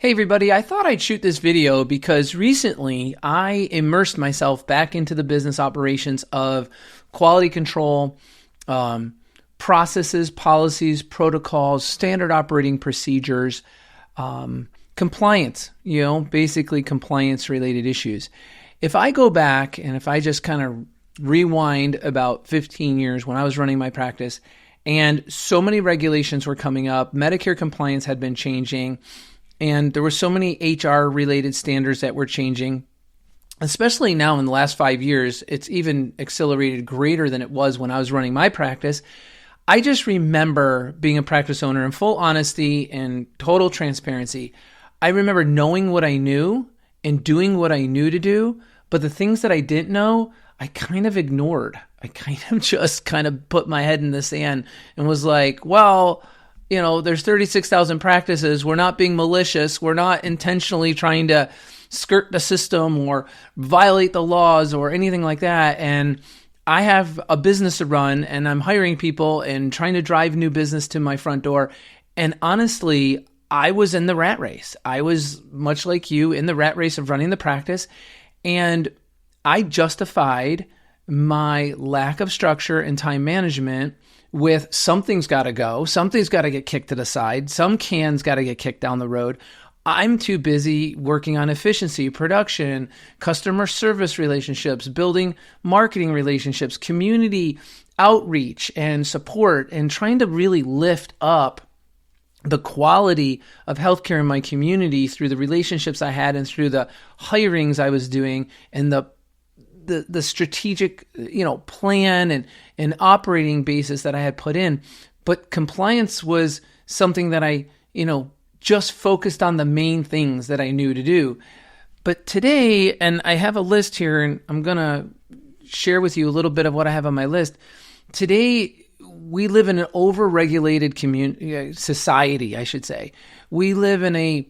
Hey everybody, I thought I'd shoot this video because recently I immersed myself back into the business operations of quality control, processes, policies, protocols, standard operating procedures, compliance, basically compliance related issues. If I go back and if I just kind of rewind about 15 years when I was running my practice and so many regulations were coming up, Medicare compliance had been changing, and there were so many HR related standards that were changing, especially now in the last 5 years. It's even accelerated greater than it was when I was running my practice. I just remember being a practice owner in full honesty and total transparency. I remember knowing what I knew and doing what I knew to do, but the things that I didn't know, I kind of ignored. I just put my head in the sand and was like, well, there's 36,000 practices. We're not being malicious. We're not intentionally trying to skirt the system or violate the laws or anything like that. And I have a business to run and I'm hiring people and trying to drive new business to my front door. And honestly, I was in the rat race. I was much like you in the rat race of running the practice. And I justified my lack of structure and time management with something's got to go, something's got to get kicked to the side, some can's got to get kicked down the road. I'm too busy working on efficiency, production, customer service relationships, building marketing relationships, community outreach and support, and trying to really lift up the quality of healthcare in my community through the relationships I had and through the hirings I was doing and the strategic, plan and operating basis that I had put in. But compliance was something that I, just focused on the main things that I knew to do. But today, and I have a list here, and I'm going to share with you a little bit of what I have on my list. Today, we live in an over-regulated society, I should say. We live in a,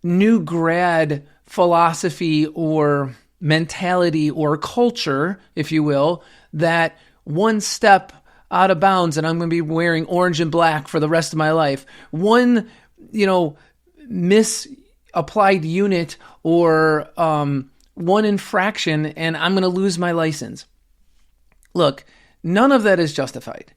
new grad philosophy or mentality or culture, if you will, that one step out of bounds and I'm going to be wearing orange and black for the rest of my life. One, misapplied unit or one infraction and I'm going to lose my license. Look, none of that is justified.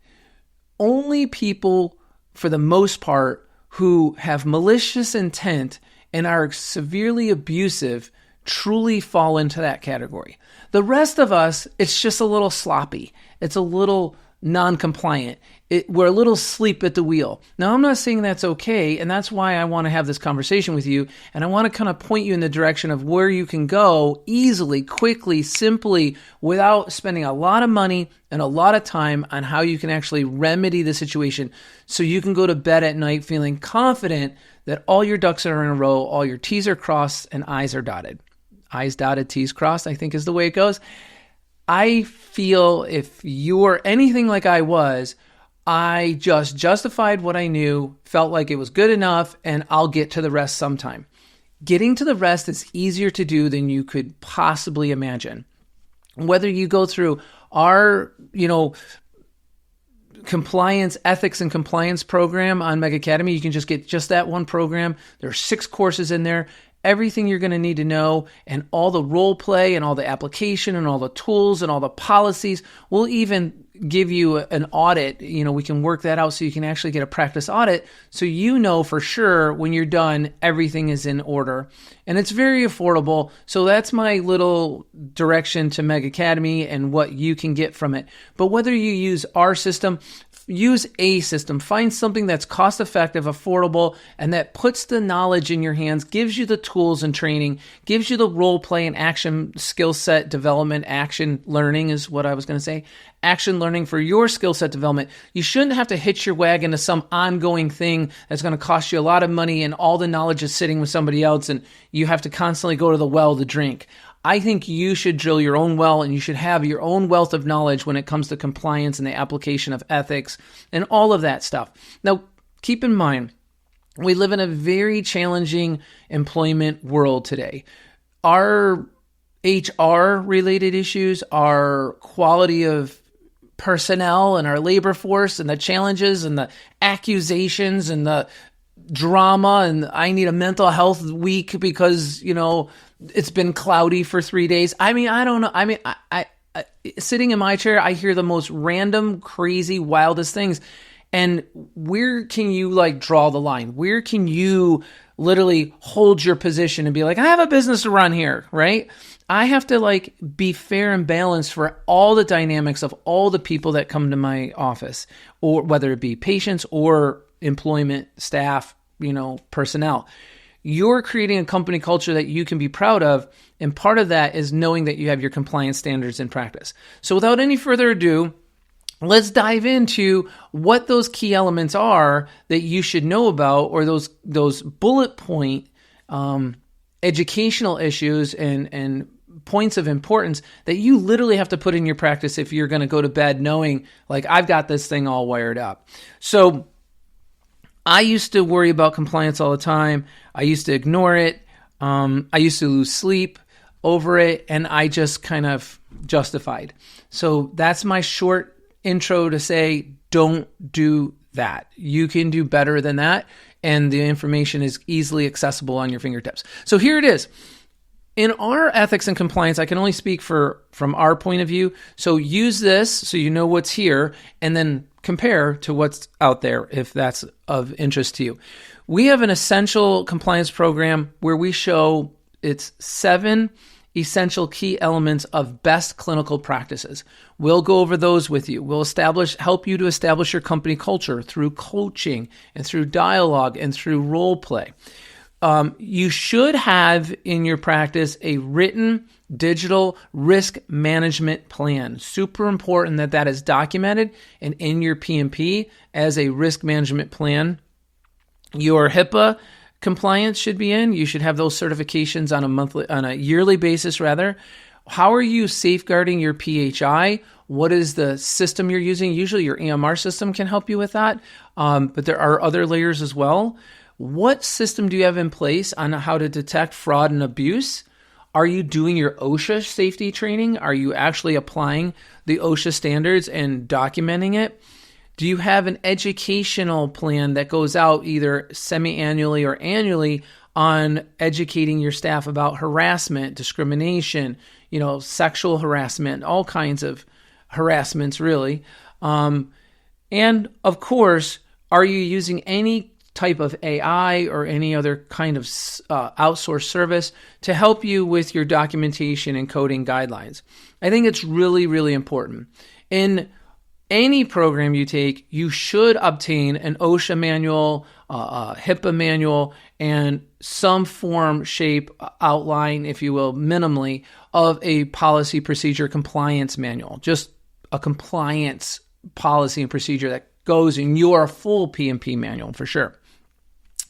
Only people, for the most part, who have malicious intent and are severely abusive truly fall into that category. The rest of us, it's just a little sloppy. It's a little non-compliant. We're a little asleep at the wheel. Now, I'm not saying that's okay, and that's why I want to have this conversation with you, and I want to kind of point you in the direction of where you can go easily, quickly, simply, without spending a lot of money and a lot of time on how you can actually remedy the situation so you can go to bed at night feeling confident that all your ducks are in a row, all your T's are crossed, and I's are dotted. I's dotted, T's crossed, I think is the way it goes. I feel if you are anything like I was, I just justified what I knew, felt like it was good enough, and I'll get to the rest sometime. Getting to the rest is easier to do than you could possibly imagine. Whether you go through our, compliance, ethics and compliance program on Mega Academy, you can just get just that one program. There are 6 courses in there. Everything you're going to need to know and all the role play and all the application and all the tools and all the policies. We'll even give you an audit. We can work that out so you can actually get a practice audit so for sure when you're done, everything is in order. And it's very affordable. So that's my little direction to Mega Academy and what you can get from it. But whether you use our system, use a system, find something that's cost effective, affordable, and that puts the knowledge in your hands, gives you the tools and training, gives you the role play and action skill set development. Action learning is what I was going to say. Action learning for your skill set development. You shouldn't have to hitch your wagon to some ongoing thing that's going to cost you a lot of money and all the knowledge is sitting with somebody else and you have to constantly go to the well to drink. I think you should drill your own well and you should have your own wealth of knowledge when it comes to compliance and the application of ethics and all of that stuff. Now, keep in mind, we live in a very challenging employment world today. Our HR related issues, our quality of personnel and our labor force and the challenges and the accusations and the drama and I need a mental health week because, it's been cloudy for 3 days. I mean, I don't know. I mean, I sitting in my chair, I hear the most random, crazy, wildest things. And where can you draw the line? Where can you literally hold your position and be like, I have a business to run here, right? I have to be fair and balanced for all the dynamics of all the people that come to my office, or whether it be patients or employment, staff, personnel. You're creating a company culture that you can be proud of. And part of that is knowing that you have your compliance standards in practice. So without any further ado, let's dive into what those key elements are that you should know about, or those bullet point educational issues and points of importance that you literally have to put in your practice if you're going to go to bed knowing, I've got this thing all wired up. So I used to worry about compliance all the time. I used to ignore it. I used to lose sleep over it, and I just kind of justified. So that's my short intro to say, don't do that. You can do better than that, and the information is easily accessible on your fingertips. So here it is. In our ethics and compliance, I can only speak from our point of view. So use this so you know what's here, and then compare to what's out there if that's of interest to you. We have an essential compliance program where we show it's 7 essential key elements of best clinical practices. We'll go over those with you. We'll help you to establish your company culture through coaching and through dialogue and through role play. You should have in your practice a written digital risk management plan. Super important that is documented and in your PMP as a risk management plan. Your HIPAA compliance should be in. You should have those certifications on a yearly basis rather. How are you safeguarding your PHI? What is the system you're using? Usually your EMR system can help you with that, but there are other layers as well. What system do you have in place on how to detect fraud and abuse? Are you doing your OSHA safety training? Are you actually applying the OSHA standards and documenting it? Do you have an educational plan that goes out either semi-annually or annually on educating your staff about harassment, discrimination, sexual harassment, all kinds of harassments really? And of course, are you using any type of AI or any other kind of outsourced service to help you with your documentation and coding guidelines? I think it's really, really important. In any program you take, you should obtain an OSHA manual, a HIPAA manual, and some form, shape, outline, if you will, minimally, of a policy procedure compliance manual. Just a compliance policy and procedure that goes in your full PMP manual for sure.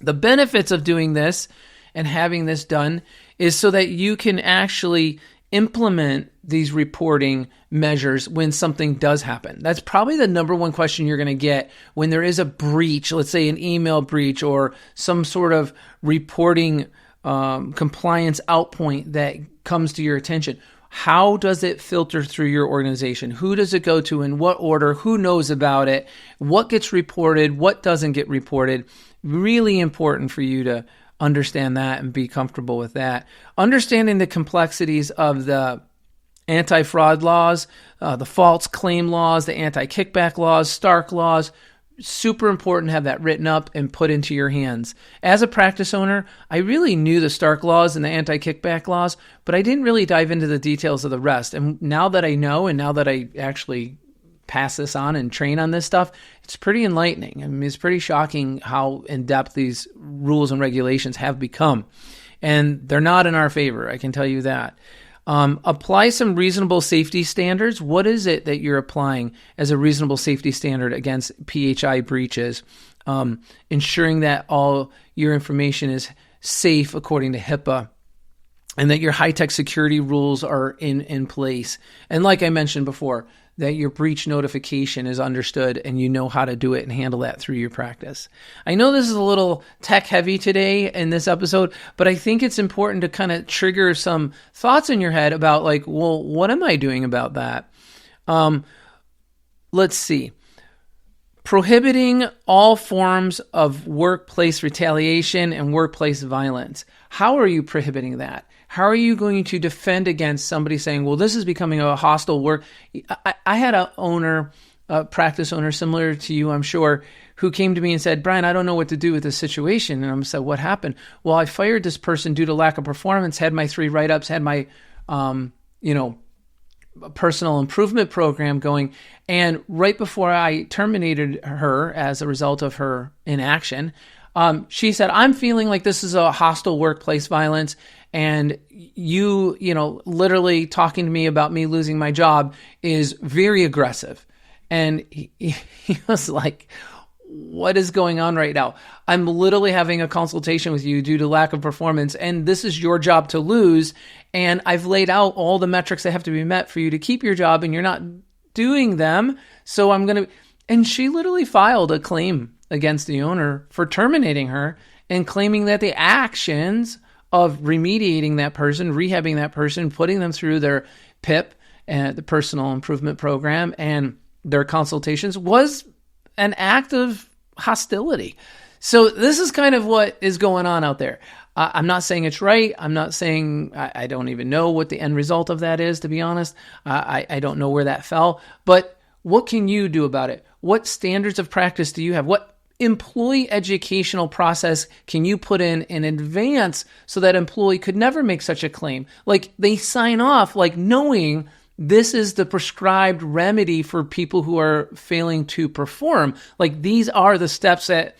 The benefits of doing this and having this done is so that you can actually implement these reporting measures when something does happen. That's probably the number one question you're going to get when there is a breach, let's say an email breach or some sort of reporting compliance outpoint that comes to your attention. How does it filter through your organization? Who does it go to, in what order? Who knows about it? What gets reported? What doesn't get reported? Really important for you to understand that and be comfortable with that. Understanding the complexities of the anti-fraud laws, the false claim laws, the anti-kickback laws, Stark laws. Super important to have that written up and put into your hands. As a practice owner, I really knew the Stark laws and the anti-kickback laws, but I didn't really dive into the details of the rest. And now that I know, and now that I actually pass this on and train on this stuff, it's pretty enlightening. I mean, it's pretty shocking how in-depth these rules and regulations have become. And they're not in our favor, I can tell you that. Apply some reasonable safety standards. What is it that you're applying as a reasonable safety standard against PHI breaches? Ensuring that all your information is safe according to HIPAA, and that your high-tech security rules are in place. And like I mentioned before, that your breach notification is understood and you know how to do it and handle that through your practice. I know this is a little tech heavy today in this episode, but I think it's important to kind of trigger some thoughts in your head about well, what am I doing about that? Let's see. prohibiting all forms of workplace retaliation and workplace violence. How are you prohibiting that? How are you going to defend against somebody saying, well, this is becoming a hostile work? I had a practice owner similar to you, I'm sure, who came to me and said, Brian, I don't know what to do with this situation. And I said, what happened? Well, I fired this person due to lack of performance, had my 3 write-ups, had my, personal improvement program going. And right before I terminated her as a result of her inaction, she said, I'm feeling like this is a hostile workplace violence. And you literally talking to me about me losing my job is very aggressive. And he was like, what is going on right now? I'm literally having a consultation with you due to lack of performance, and this is your job to lose. And I've laid out all the metrics that have to be met for you to keep your job, and you're not doing them. So I'm going to, and she literally filed a claim against the owner for terminating her and claiming that the actions of remediating that person, rehabbing that person, putting them through their PIP, the personal improvement program, and their consultations was an act of hostility. So this is kind of what is going on out there. I'm not saying it's right. I'm not saying I don't even know what the end result of that is, to be honest. I don't know where that fell. But what can you do about it? What standards of practice do you have? What employee educational process can you put in advance so that employee could never make such a claim? Like they sign off like knowing this is the prescribed remedy for people who are failing to perform. Like these are the steps that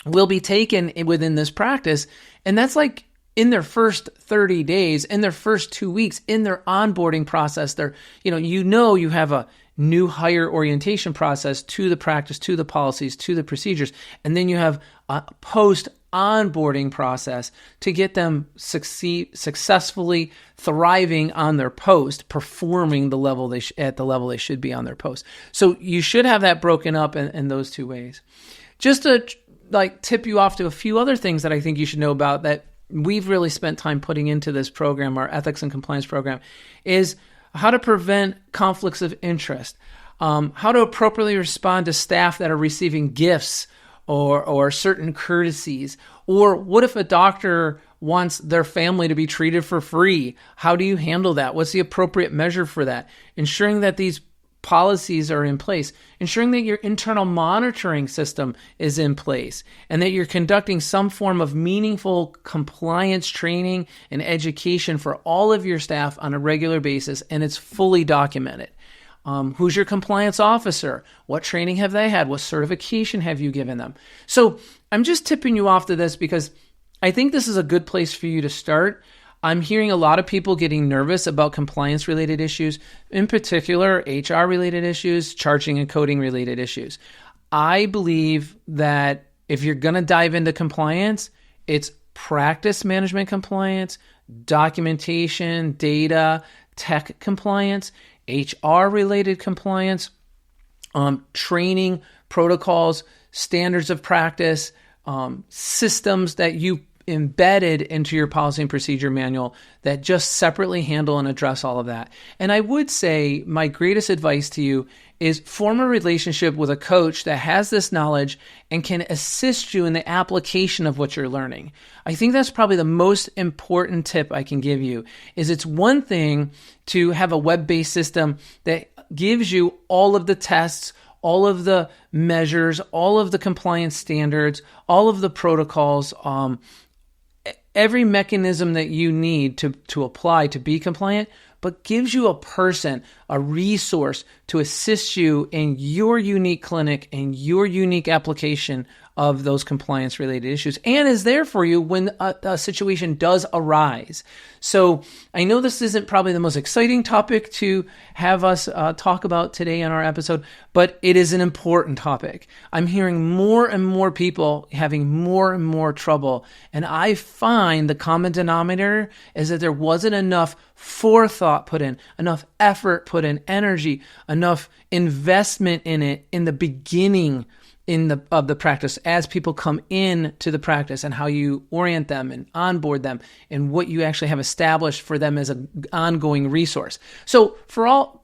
will be taken within this practice. And that's like in their first 30 days, in their first 2 weeks, in their onboarding process. You have a new hire orientation process to the practice, to the policies, to the procedures. And then you have a post onboarding process to get them successfully thriving on their post, performing the level at the level they should be on their post. So you should have that broken up in those 2 ways. Just to tip you off to a few other things that I think you should know about that we've really spent time putting into this program, our ethics and compliance program, is how to prevent conflicts of interest, how to appropriately respond to staff that are receiving gifts or certain courtesies, or what if a doctor wants their family to be treated for free? How do you handle that? What's the appropriate measure for that? Ensuring that these policies are in place, ensuring that your internal monitoring system is in place, and that you're conducting some form of meaningful compliance training and education for all of your staff on a regular basis, and it's fully documented. Who's your compliance officer? What training have they had? What certification have you given them? So I'm just tipping you off to this because I think this is a good place for you to start. I'm hearing a lot of people getting nervous about compliance-related issues, in particular HR-related issues, charging and coding related issues. I believe that if you're going to dive into compliance, it's practice management compliance, documentation, data, tech compliance, HR-related compliance, training, protocols, standards of practice, systems that you embedded into your policy and procedure manual that just separately handle and address all of that. And I would say my greatest advice to you is form a relationship with a coach that has this knowledge and can assist you in the application of what you're learning. I think that's probably the most important tip I can give you. Is it's one thing to have a web-based system that gives you all of the tests, all of the measures, all of the compliance standards, all of the protocols, every mechanism that you need to apply to be compliant, but gives you a person, a resource to assist you in your unique clinic and your unique application of those compliance-related issues, and is there for you when a situation does arise. So I know this isn't probably the most exciting topic to have us talk about today on our episode, but it is an important topic. I'm hearing more and more people having more and more trouble, and I find the common denominator is that there wasn't enough forethought put in, enough effort put in, energy, enough investment in it in the beginning of the practice as people come in to the practice, and how you orient them and onboard them and what you actually have established for them as an ongoing resource. So for all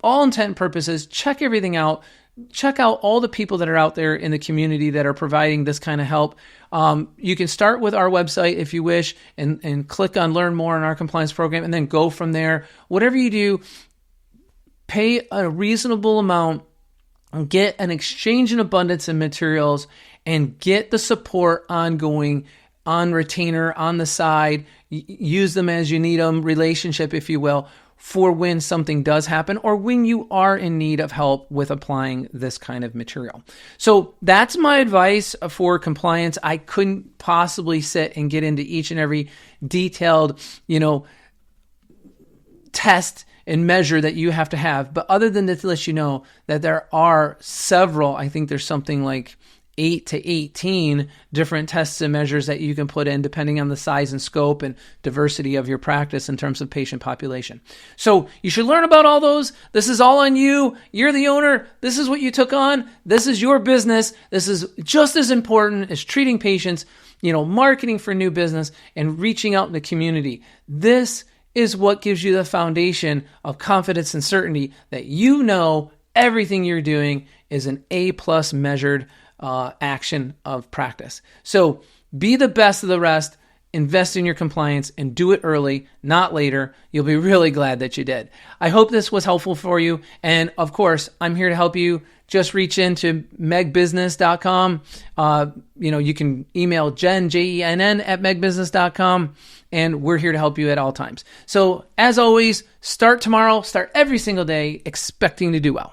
intent and purposes, check everything out. check out all the people that are out there in the community that are providing this kind of help. You can start with our website if you wish and click on learn more on our compliance program and then go from there. Whatever you do, pay a reasonable amount, get an exchange in abundance of materials, and get the support ongoing, on retainer, on the side. Use them as you need them, relationship, if you will, for when something does happen or when you are in need of help with applying this kind of material. So that's my advice for compliance. I couldn't possibly sit and get into each and every detailed, test and measure that you have to have. But other than to let you know that there are several, I think there's something like 8 to 18 different tests and measures that you can put in depending on the size and scope and diversity of your practice in terms of patient population. So you should learn about all those. This is all on you. You're the owner. This is what you took on. This is your business. This is just as important as treating patients, marketing for new business and reaching out in the community. This is what gives you the foundation of confidence and certainty that everything you're doing is an A+ measured action of practice. So be the best of the rest, invest in your compliance, and do it early, not later. You'll be really glad that you did. I hope this was helpful for you. And of course, I'm here to help you. Just reach into megbusiness.com. You can email Jen, Jenn, at megbusiness.com. And we're here to help you at all times. So as always, start tomorrow, start every single day expecting to do well.